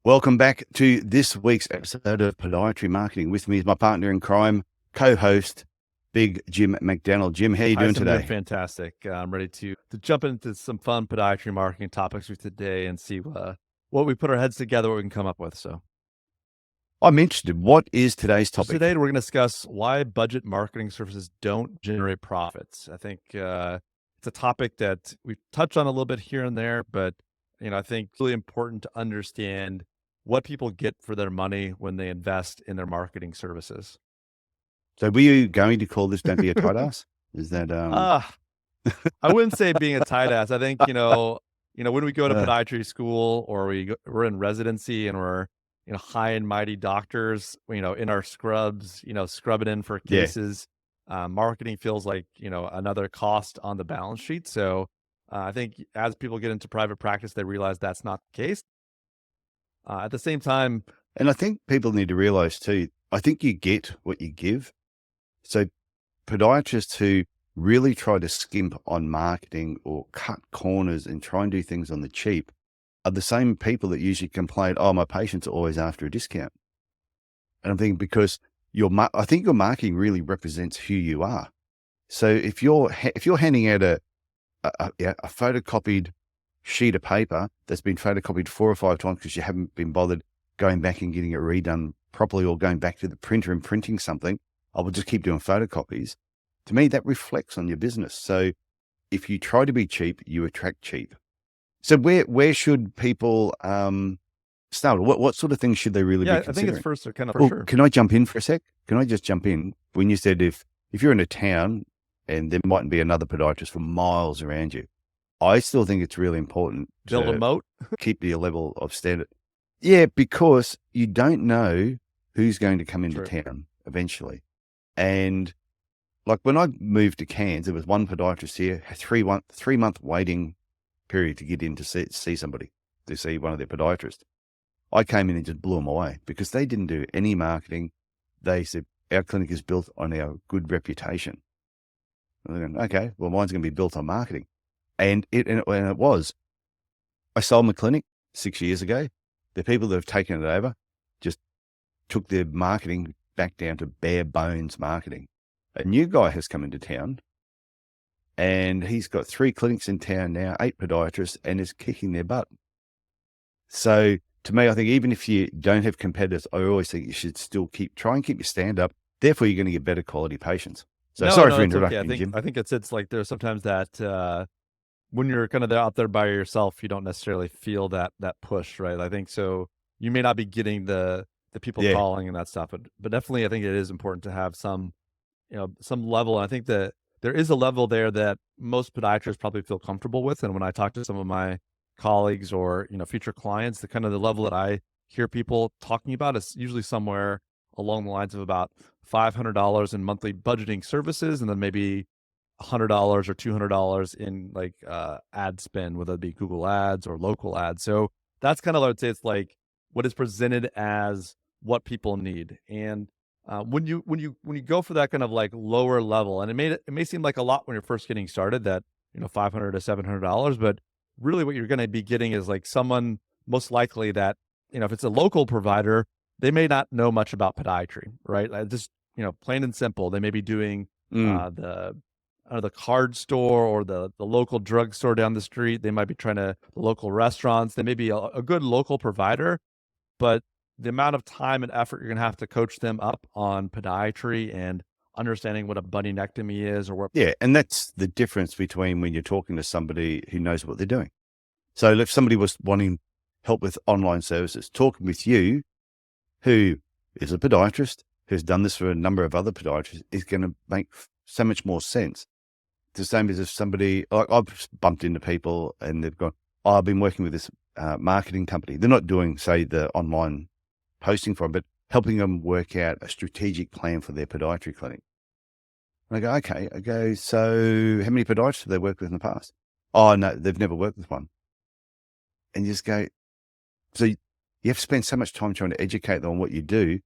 Welcome back to this week's episode of Podiatry Marketing. With me is my partner in crime, co-host, Big Jim McDannald. Jim, how are you doing Tyson, I'm doing today? fantastic. I'm ready to jump into some fun podiatry marketing topics for today and see what we put our heads together, what we can come up with. So I'm interested. What is today's topic? today we're going to discuss why budget marketing services don't generate profits. I think it's a topic that we've touched on a little bit here and there, but I think it's really important to understand what people get for their money when they invest in their marketing services. So were you going to call this Don't Be a Tight Ass? Is that, I wouldn't say being a tight ass. I think, when we go to podiatry school or we're in residency and we're, high and mighty doctors, in our scrubs, scrubbing in for yeah. cases, marketing feels like, another cost on the balance sheet. So I think as people get into private practice, they realize that's not the case. At the same time, And I think people need to realize too, I think you get what you give. So podiatrists who really try to skimp on marketing or cut corners and try and do things on the cheap are the same people that usually complain, oh, my patients are always after a discount. And I'm thinking because I think your marketing really represents who you are. So if you're handing out a photocopied sheet of paper that's been photocopied 4 or 5 times because you haven't been bothered going back and getting it redone properly or going back to the printer and printing something, I will just keep doing photocopies. To me, that reflects on your business. So if you try to be cheap, you attract cheap. So where should people start? What sort of things should they really be considering? I think it's first kind of for sure. Can I jump in for a sec? Can I just jump in? When you said if you're in a town and there mightn't be another podiatrist for miles around you, I still think it's really important to Build a moat. keep your level of standard. Yeah, because you don't know who's going to come into town eventually. And like when I moved to Cairns, there was one podiatrist here, 3-month waiting period to get in to see somebody, to see one of their podiatrists. I came in and just blew them away because they didn't do any marketing. They said, our clinic is built on our good reputation. And they're going, okay, well, mine's going to be built on marketing. And it was. I sold my clinic 6 years ago. The people that have taken it over just took their marketing back down to bare bones marketing. A new guy has come into town and he's got 3 clinics in town now, 8 podiatrists, and is kicking their butt. So to me, I think even if you don't have competitors, I always think you should still try and keep your stand up. Therefore, you're going to get better quality patients. So sorry for interrupting, Jim. I think it's like there's sometimes that when you're kind of out there by yourself, you don't necessarily feel that push, right? I think so. You may not be getting the people calling and that stuff, but definitely, I think it is important to have some level. And I think that there is a level there that most podiatrists probably feel comfortable with. And when I talk to some of my colleagues or future clients, the kind of the level that I hear people talking about is usually somewhere along the lines of about $500 in monthly budgeting services, and then maybe $100 or $200 in like ad spend, whether it be Google ads or local ads. So that's kind of, I would say, it's like what is presented as what people need. And when you go for that kind of like lower level, and it may seem like a lot when you're first getting started, that $500 to $700, but really what you're going to be getting is like someone most likely that if it's a local provider, they may not know much about podiatry, right? Just plain and simple, they may be doing the card store or the local drugstore down the street. They might be trying to the local restaurants. They may be a good local provider, but the amount of time and effort you're going to have to coach them up on podiatry and understanding what a bunionectomy is or what. Yeah. And that's the difference between when you're talking to somebody who knows what they're doing. So if somebody was wanting help with online services, talking with you, who is a podiatrist, who's done this for a number of other podiatrists, is going to make so much more sense. It's the same as if somebody, like I've bumped into people and they've gone, oh, I've been working with this marketing company. They're not doing, say, the online posting for them, but helping them work out a strategic plan for their podiatry clinic. And I go, okay. I go, so how many podiatrists have they worked with in the past? Oh, no, they've never worked with one. And you just go, so you have to spend so much time trying to educate them on what you do.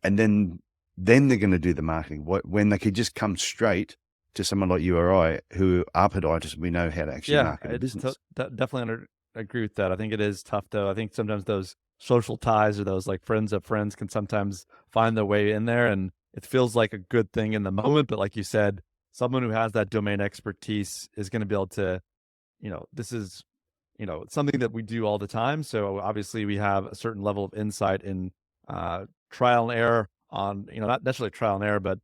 And then they're going to do the marketing when they could just come straight to someone like you or I, who are podiatrists. We know how to actually market a business. Definitely agree with that. I think it is tough though. I think sometimes those social ties or those like friends of friends can sometimes find their way in there, and it feels like a good thing in the moment. But like you said, someone who has that domain expertise is going to be able to, this is, something that we do all the time. So obviously we have a certain level of insight in trial and error on, not necessarily trial and error, but,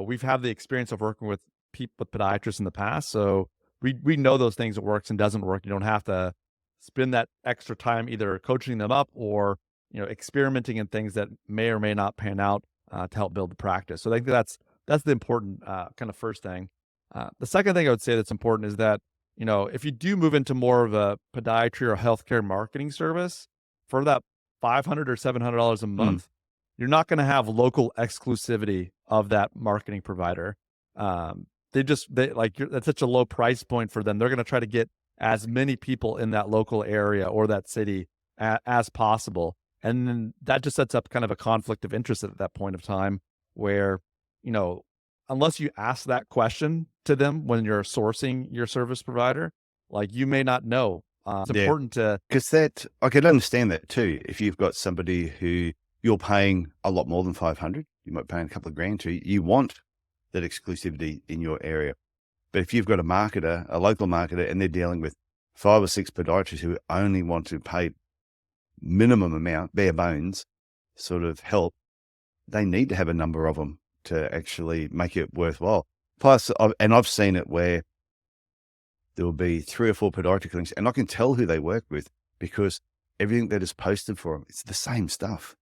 we've had the experience of working with people, with podiatrists in the past. So we know those things that works and doesn't work. You don't have to spend that extra time either coaching them up or, experimenting in things that may or may not pan out to help build the practice. So I think that's the important kind of first thing. The second thing I would say that's important is that, if you do move into more of a podiatry or healthcare marketing service, for that $500 or $700 a month, you're not going to have local exclusivity of that marketing provider. That's such a low price point for them. They're going to try to get as many people in that local area or that city as possible. And then that just sets up kind of a conflict of interest at that point of time where, unless you ask that question to them when you're sourcing your service provider, like you may not know. It's important to, because I could understand that too. If you've got somebody who you're paying a lot more than 500, you might pay a couple of grand to, you want that exclusivity in your area. But if you've got a marketer, a local marketer, and they're dealing with 5 or 6 podiatrists who only want to pay minimum amount, bare bones sort of help, they need to have a number of them to actually make it worthwhile. Plus, I've seen it where there will be 3 or 4 podiatry clinics, and I can tell who they work with because everything that is posted for them, it's the same stuff.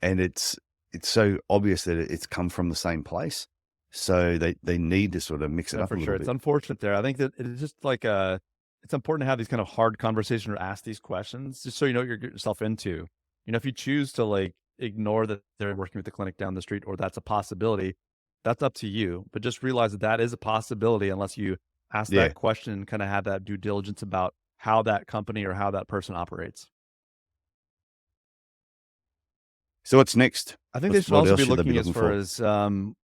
And it's so obvious that it's come from the same place. So they need to sort of mix it up for a little sure. bit. It's unfortunate there. I think that it's just like it's important to have these kind of hard conversations or ask these questions just so you know what you're getting yourself into. If you choose to like ignore that they're working with the clinic down the street or that's a possibility, that's up to you. But just realize that that is a possibility unless you ask that question and kind of have that due diligence about how that company or how that person operates. So what's next? I think they should also be looking as far as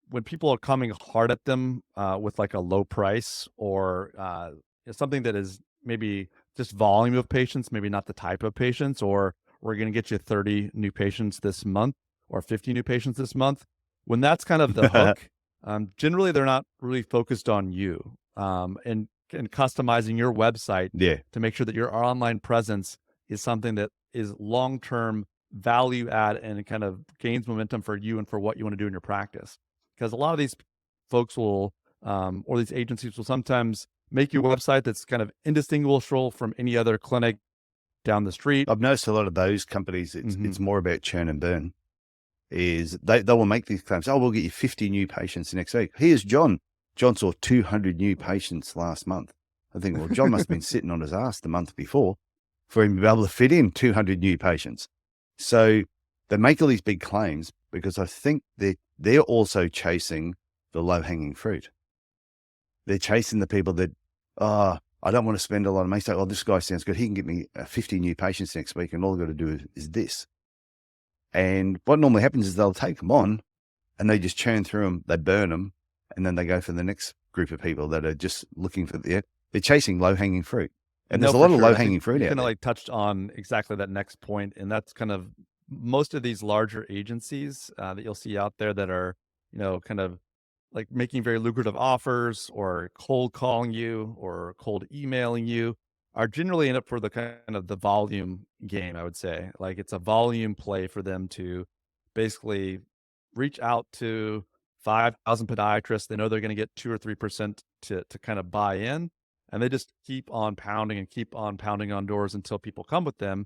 when people are coming hard at them with like a low price or something that is maybe just volume of patients, maybe not the type of patients, or we're going to get you 30 new patients this month or 50 new patients this month. When that's kind of the hook, generally they're not really focused on you and customizing your website to make sure that your online presence is something that is long-term value add and kind of gains momentum for you and for what you want to do in your practice. Because a lot of these folks will, or these agencies will sometimes make you a website that's kind of indistinguishable from any other clinic down the street. I've noticed a lot of those companies, it's more about churn and burn. Is they will make these claims, we'll get you 50 new patients next week. Here's John. John saw 200 new patients last month. I think, well, John must have been sitting on his ass the month before for him to be able to fit in 200 new patients. So they make all these big claims because I think they're also chasing the low-hanging fruit. They're chasing the people that, I don't want to spend a lot of money. So, this guy sounds good. He can get me 50 new patients next week, and all I've got to do is this. And what normally happens is they'll take them on, and they just churn through them, they burn them, and then they go for the next group of people that are just looking for they're chasing low-hanging fruit. And there's a lot of low-hanging fruit out there. You kind of like touched on exactly that next point, and that's kind of most of these larger agencies that you'll see out there that are, kind of like making very lucrative offers or cold calling you or cold emailing you are generally in it for the kind of the volume game, I would say. Like it's a volume play for them to basically reach out to 5,000 podiatrists. They know they're going to get 2 or 3% to kind of buy in. And they just keep on pounding and keep on pounding on doors until people come with them.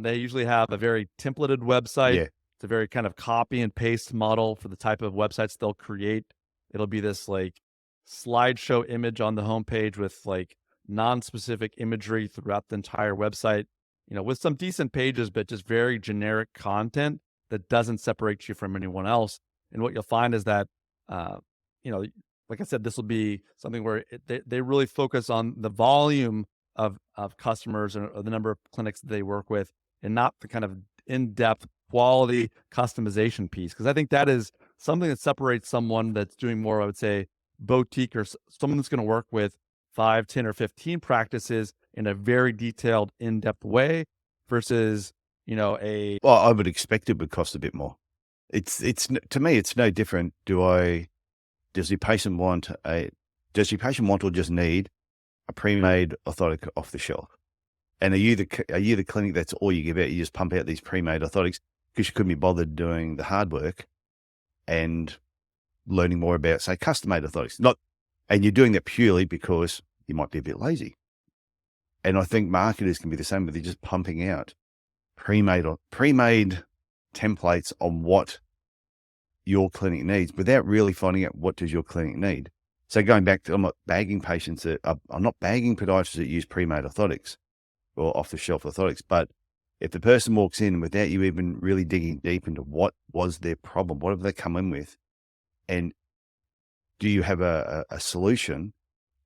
They usually have a very templated website. It's a very kind of copy and paste model for the type of websites they'll create. It'll be this like slideshow image on the homepage with like non-specific imagery throughout the entire website, with some decent pages, but just very generic content that doesn't separate you from anyone else. And what you'll find is that, like I said, this will be something where they really focus on the volume of customers or the number of clinics that they work with and not the kind of in-depth quality customization piece. Because I think that is something that separates someone that's doing more, I would say, boutique or someone that's going to work with 5, 10, or 15 practices in a very detailed, in-depth way versus, a Well, I would expect it would cost a bit more. It's to me, it's no different. Does your patient want or just need a pre-made orthotic off the shelf? And are you the clinic that's all you give out? You just pump out these pre-made orthotics because you couldn't be bothered doing the hard work and learning more about, say, custom-made orthotics. And you're doing that purely because you might be a bit lazy. And I think marketers can be the same, but they're just pumping out pre-made templates on what your clinic needs without really finding out what does your clinic need. So going back to, I'm not bagging podiatrists that use pre-made orthotics or off-the-shelf orthotics, but if the person walks in without you even really digging deep into what was their problem, what have they come in with, and do you have a solution?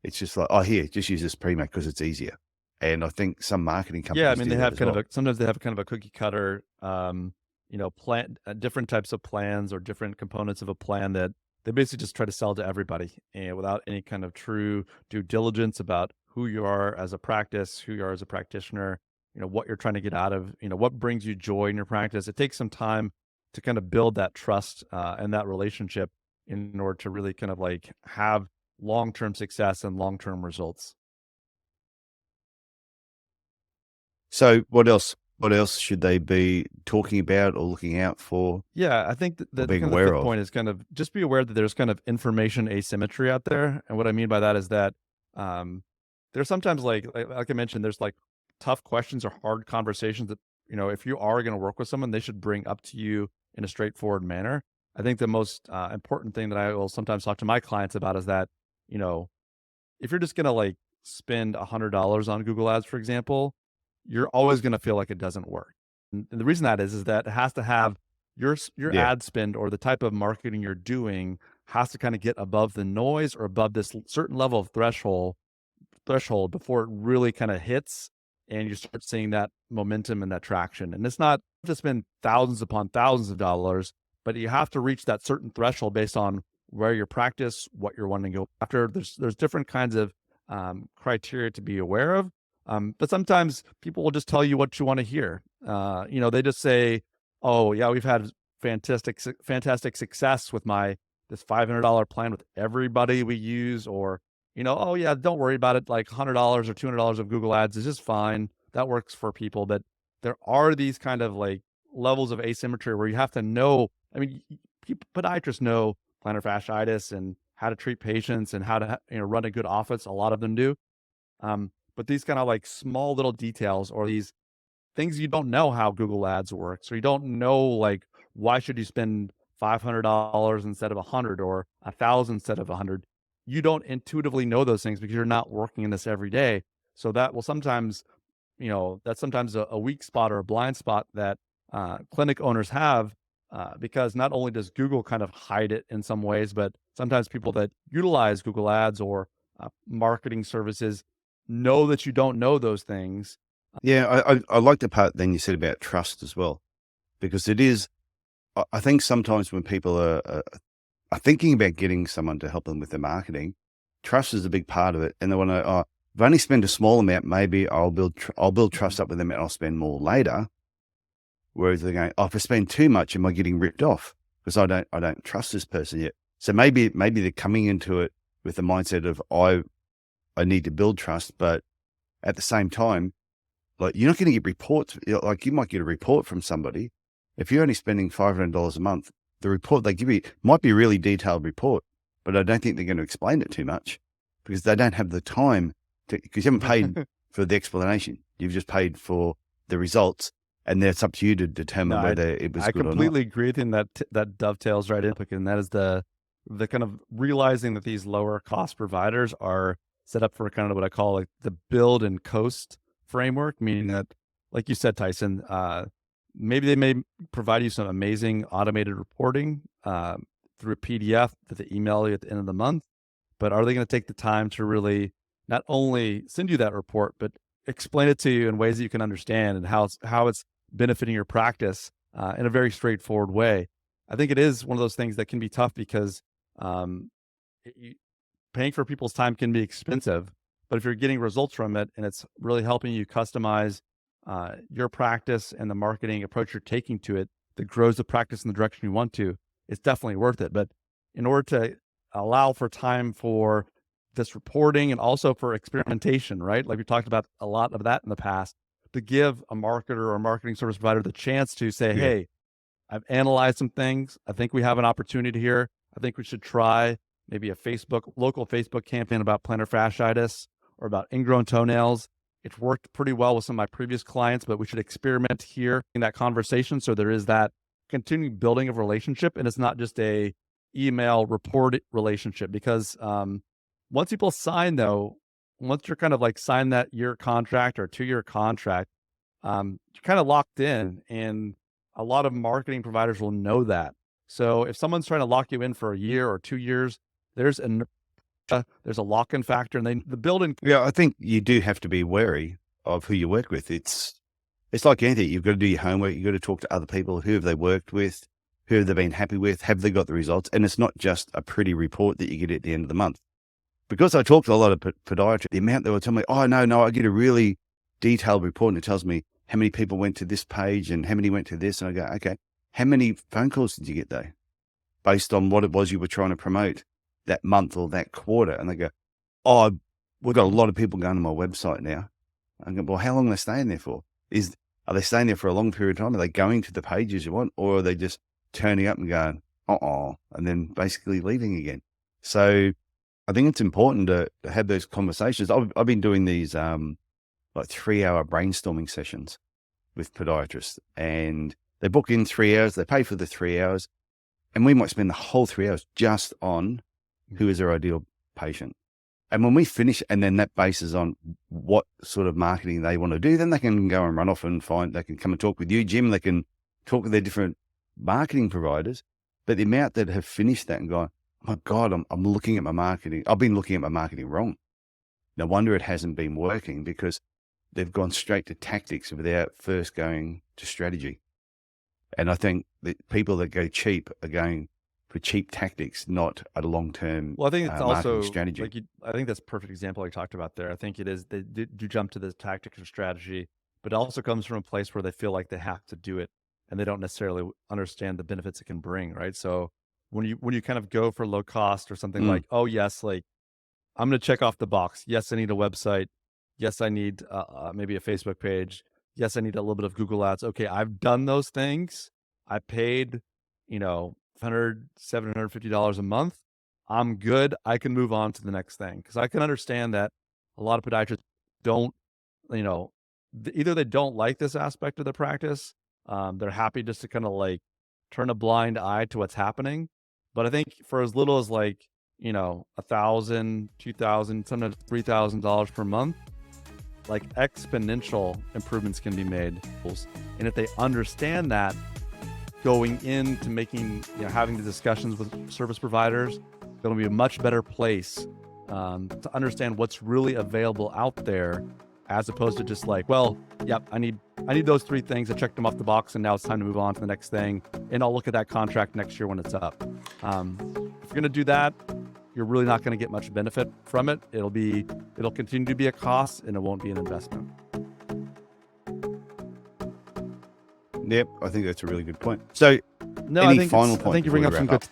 It's just like, oh, here, just use this pre-made because it's easier. And I think some marketing companies, yeah, I mean, they have sometimes they have kind of a cookie cutter, plan, different types of plans or different components of a plan that they basically just try to sell to everybody, and without any kind of true due diligence about who you are as a practice, who you are as a practitioner, what you're trying to get out of, what brings you joy in your practice. It takes some time to kind of build that trust and that relationship in order to really kind of like have long-term success and long-term results. So what else should they be talking about or looking out for? Yeah, I think that being kind of the aware fifth of? point is kind of just be aware that there's kind of information asymmetry out there. And what I mean by that is that there's sometimes like I mentioned, there's like tough questions or hard conversations that, if you are going to work with someone, they should bring up to you in a straightforward manner. I think the most important thing that I will sometimes talk to my clients about is that, if you're just going to like spend $100 on Google Ads, for example, you're always going to feel like it doesn't work. And the reason that is that it has to have your Yeah. ad spend or the type of marketing you're doing has to kind of get above the noise or above this certain level of threshold before it really kind of hits and you start seeing that momentum and that traction. And it's not to spend thousands upon thousands of dollars, but you have to reach that certain threshold based on where your practice, what you're wanting to go after. There's different kinds of criteria to be aware of. But sometimes people will just tell you what you want to hear. They just say, "Oh yeah, we've had fantastic success with this $500 plan with everybody we use," or "Oh yeah, don't worry about it. Like $100 or $200 of Google Ads is just fine. That works for people." But there are these kind of like levels of asymmetry where you have to know. I mean, podiatrists know plantar fasciitis and how to treat patients and how to run a good office. A lot of them do. But these kind of like small little details or these things you don't know how Google Ads works, or you don't know like why should you spend $500 instead of 100 or 1,000 instead of 100. You don't intuitively know those things because you're not working in this every day. So that will sometimes, that's sometimes a weak spot or a blind spot that clinic owners have because not only does Google kind of hide it in some ways, but sometimes people that utilize Google Ads or marketing services know that you don't know those things. Yeah, I like the part then you said about trust as well, because it is, I think sometimes when people are thinking about getting someone to help them with their marketing, trust is a big part of it. And they want to, if I only spend a small amount, maybe I'll build trust up with them and I'll spend more later. Whereas they're going, if I spend too much, am I getting ripped off? Because I don't trust this person yet. So maybe they're coming into it with the mindset of I need to build trust, but at the same time, like you're not going to get reports. Like you might get a report from somebody. If you're only spending $500 a month, the report they give you might be a really detailed report, but I don't think they're going to explain it too much because they don't have the time because you haven't paid for the explanation. You've just paid for the results, and then it's up to you to determine whether it was good or not. I completely agree with you, and that dovetails right in, and that is the kind of realizing that these lower cost providers are set up for kind of what I call like the build and coast framework, meaning that, like you said, Tyson, maybe they may provide you some amazing automated reporting through a PDF that they email you at the end of the month, but are they going to take the time to really not only send you that report, but explain it to you in ways that you can understand and how it's benefiting your practice in a very straightforward way? I think it is one of those things that can be tough because paying for people's time can be expensive, but if you're getting results from it and it's really helping you customize your practice and the marketing approach you're taking to it that grows the practice in the direction you want to, it's definitely worth it. But in order to allow for time for this reporting and also for experimentation, right? Like we talked about a lot of that in the past, to give a marketer or a marketing service provider the chance to say, hey, I've analyzed some things. I think we have an opportunity here. I think we should try maybe a local Facebook campaign about plantar fasciitis or about ingrown toenails. It's worked pretty well with some of my previous clients, but we should experiment here in that conversation. So there is that continued building of relationship, and it's not just a email report relationship. Because once people sign, though, once you're kind of like sign that year contract or 2-year contract, you're kind of locked in, and a lot of marketing providers will know that. So if someone's trying to lock you in for a year or 2 years, there's a lock-in factor, and the building. Yeah, I think you do have to be wary of who you work with. It's like anything. You've got to do your homework. You've got to talk to other people. Who have they worked with? Who have they been happy with? Have they got the results? And it's not just a pretty report that you get at the end of the month. Because I talk to a lot of podiatrists, the amount they will tell me, oh, no, I get a really detailed report, and it tells me how many people went to this page and how many went to this. And I go, okay, how many phone calls did you get though? Based on what it was you were trying to promote that month or that quarter. And they go, oh, we've got a lot of people going to my website now. I go, well, how long are they staying there for? Are they staying there for a long period of time? Are they going to the pages you want? Or are they just turning up and going, and then basically leaving again? So I think it's important to have those conversations. I've been doing these like 3-hour brainstorming sessions with podiatrists, and they book in 3 hours, they pay for the 3 hours, and we might spend the whole 3 hours just on who is their ideal patient. And when we finish, and then that bases on what sort of marketing they want to do, then they can go and run off and they can come and talk with you, Jim, they can talk with their different marketing providers. But the amount that have finished that and gone, oh my God, I'm looking at my marketing. I've been looking at my marketing wrong. No wonder it hasn't been working, because they've gone straight to tactics without first going to strategy. And I think that people that go cheap are going for cheap tactics, not a long-term Well, I think it's also strategy. like I think that's a perfect example you talked about there. I think it is, they do jump to the tactics or strategy, but it also comes from a place where they feel like they have to do it, and they don't necessarily understand the benefits it can bring, right? So when you kind of go for low cost or something like, oh yes, like I'm going to check off the box. Yes, I need a website. Yes, I need maybe a Facebook page. Yes, I need a little bit of Google ads. Okay, I've done those things. I paid, $100, $750 a month. I'm good. I can move on to the next thing, because I can understand that a lot of podiatrists don't, either they don't like this aspect of the practice. They're happy just to kind of like turn a blind eye to what's happening. But I think for as little as like, $1,000, $2,000, sometimes $3,000 per month, like exponential improvements can be made. And if they understand that going into making, having the discussions with service providers, it'll be a much better place to understand what's really available out there, as opposed to just like, well, yep, I need those 3 things. I checked them off the box, and now it's time to move on to the next thing. And I'll look at that contract next year when it's up. If you're going to do that, you're really not going to get much benefit from it. It'll continue to be a cost, and it won't be an investment. Yep, I think that's a really good point. So, no, any final point? I think you bring up some good.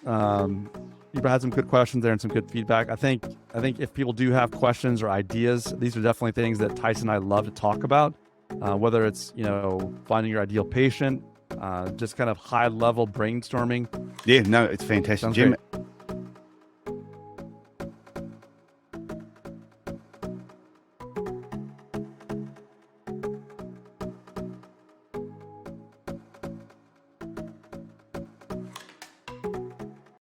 You had some good questions there and some good feedback. I think if people do have questions or ideas, these are definitely things that Tyson and I love to talk about. Whether it's finding your ideal patient, just kind of high level brainstorming. Yeah, no, it's fantastic, Sounds Jim. great.